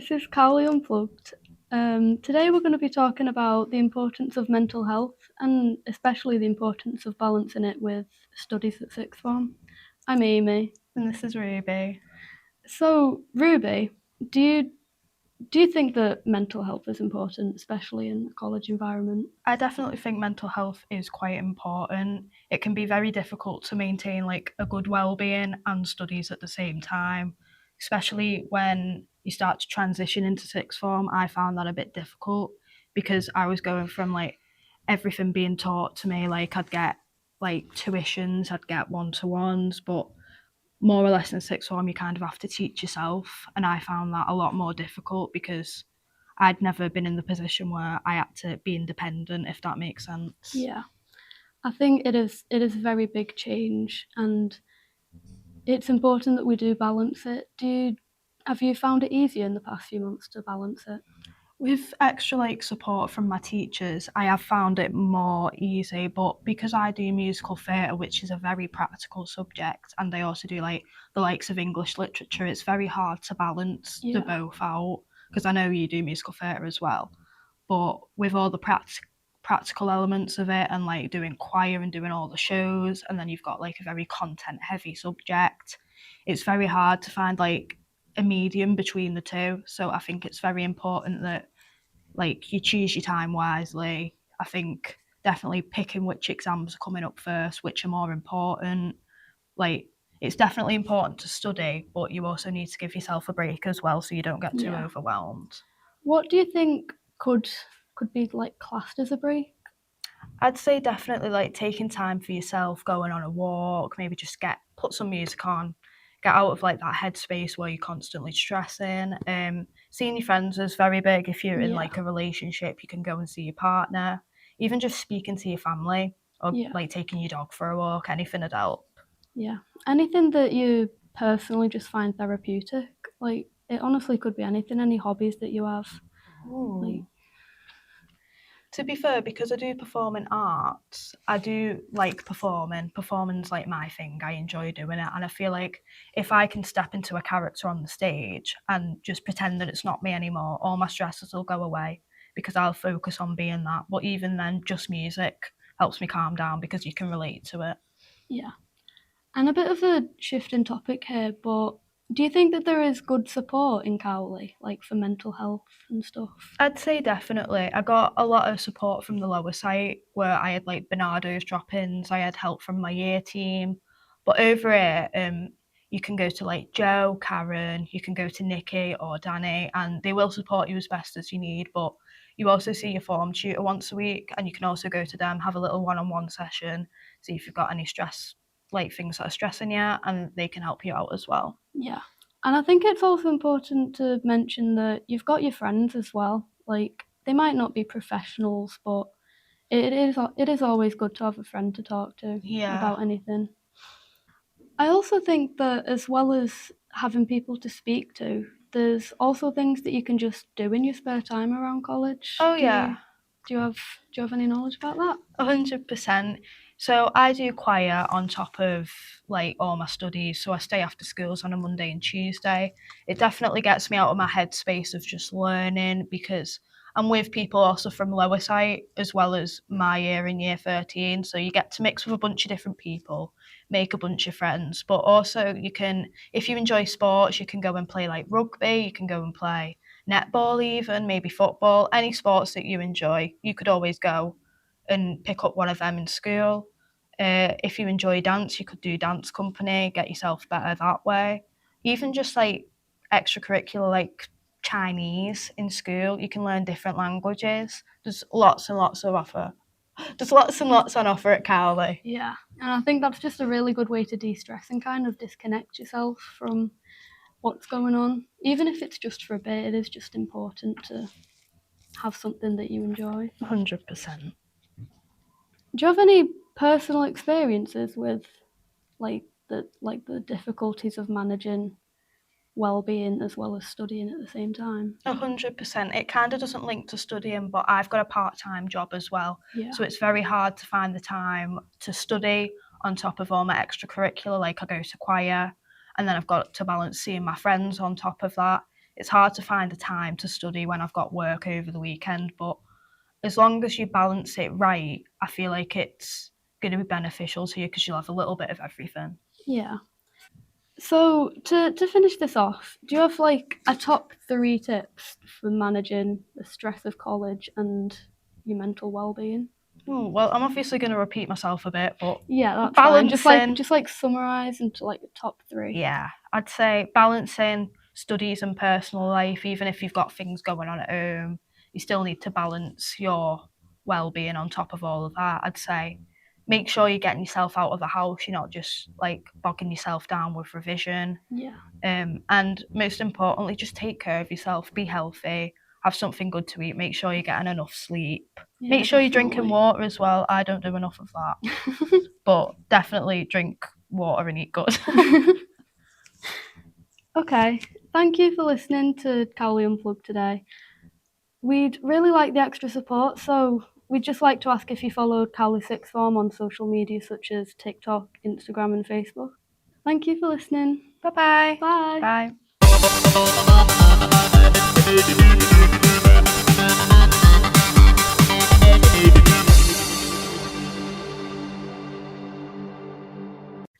this is Cowley Unplugged. Today we're going to be talking about the importance of mental health and especially the importance of balancing it with studies at sixth form. I'm Amy. And this is Ruby. So, Ruby, do you think that mental health is important, especially in a college environment? I definitely think mental health is quite important. It can be very difficult to maintain like a good well-being and studies at the same time, especially when you start to transition into sixth form. I found that a bit difficult because I was going from like everything being taught to me, like I'd get like tuitions, I'd get one-to-ones, but more or less in sixth form you kind of have to teach yourself, and I found that a lot more difficult because I'd never been in the position where I had to be independent, if that makes sense. Yeah, I think it is a very big change, and it's important that we do balance it. Have you found it easier in the past few months to balance it? With extra like support from my teachers, I have found it more easy, but because I do musical theatre, which is a very practical subject, and I also do like the likes of English literature, it's very hard to balance the both out, because I know you do musical theatre as well. But with all the practical elements of it and like doing choir and doing all the shows, and then you've got like a very content heavy subject, it's very hard to find like a medium between the two. So I think it's very important that like you choose your time wisely. I think definitely picking which exams are coming up first, which are more important. Like it's definitely important to study, but you also need to give yourself a break as well so you don't get too overwhelmed. What do you think could be like classed as a break? I'd say definitely like taking time for yourself, going on a walk, maybe just put some music on, get out of like that headspace where you're constantly stressing. Seeing your friends is very big. If you're in like a relationship, you can go and see your partner. Even just speaking to your family or like taking your dog for a walk, anything would help. Yeah. Anything that you personally just find therapeutic? Like it honestly could be anything, any hobbies that you have. Like To be fair, because I do perform in arts, I do like performing. Performing's like my thing. I enjoy doing it. And I feel like if I can step into a character on the stage and just pretend that it's not me anymore, all my stresses will go away because I'll focus on being that. But even then, just music helps me calm down because you can relate to it. Yeah. And a bit of a shift in topic here, but do you think that there is good support in Cowley, like for mental health and stuff? I'd say definitely. I got a lot of support from the lower site where I had like Bernardo's drop-ins, I had help from my year team. But over here, you can go to like Joe, Karen, you can go to Nikki or Danny, and they will support you as best as you need. But you also see your form tutor once a week, and you can also go to them, have a little one-on-one session, see if you've got any stress, like things that are stressing you, and they can help you out as well. Yeah. And I think it's also important to mention that you've got your friends as well. Like they might not be professionals, but it is always good to have a friend to talk to about anything. I also think that as well as having people to speak to, there's also things that you can just do in your spare time around college. Oh yeah. Do you have any knowledge about that? 100%. So I do choir on top of like all my studies. So I stay after schools on a Monday and Tuesday. It definitely gets me out of my headspace of just learning because I'm with people also from lower site as well as my year in year 13. So you get to mix with a bunch of different people, make a bunch of friends. But also you can, if you enjoy sports, you can go and play like rugby, you can go and play netball even, maybe football, any sports that you enjoy. You could always go and pick up one of them in school. If you enjoy dance, you could do dance company, get yourself better that way. Even just like extracurricular, like Chinese in school, you can learn different languages. There's lots and lots of offer. There's lots and lots on offer at Cowley. Yeah, and I think that's just a really good way to de-stress and kind of disconnect yourself from what's going on. Even if it's just for a bit, it is just important to have something that you enjoy. 100%. Do you have any personal experiences with like the difficulties of managing well-being as well as studying at the same time? 100%. It kind of doesn't link to studying, but I've got a part-time job as well. So it's very hard to find the time to study on top of all my extracurricular, like I go to choir, and then I've got to balance seeing my friends on top of that. it's hard to find the time to study when I've got work over the weekend, but as long as you balance it right, I feel like it's going to be beneficial to you because you'll have a little bit of everything. Yeah. So to finish this off, do you have like a top 3 tips for managing the stress of college and your mental well-being? Ooh, well, I'm obviously going to repeat myself a bit, but Yeah, that's balancing, fine. Just like summarize into like the top 3. Yeah, I'd say balancing studies and personal life, even if you've got things going on at home, you still need to balance your well-being on top of all of that. I'd say make sure you're getting yourself out of the house, you're not just like bogging yourself down with revision. Yeah. And most importantly, just take care of yourself, be healthy, have something good to eat, make sure you're getting enough sleep. Yeah, Make sure you're definitely. drinking water as well. I don't do enough of that, but definitely drink water and eat good. Okay, thank you for listening to Cowley Unplugged today. We'd really like the extra support, so we'd just like to ask if you followed Cowley Sixth Form on social media such as TikTok, Instagram and Facebook. Thank you for listening. Bye-bye. Bye. Bye.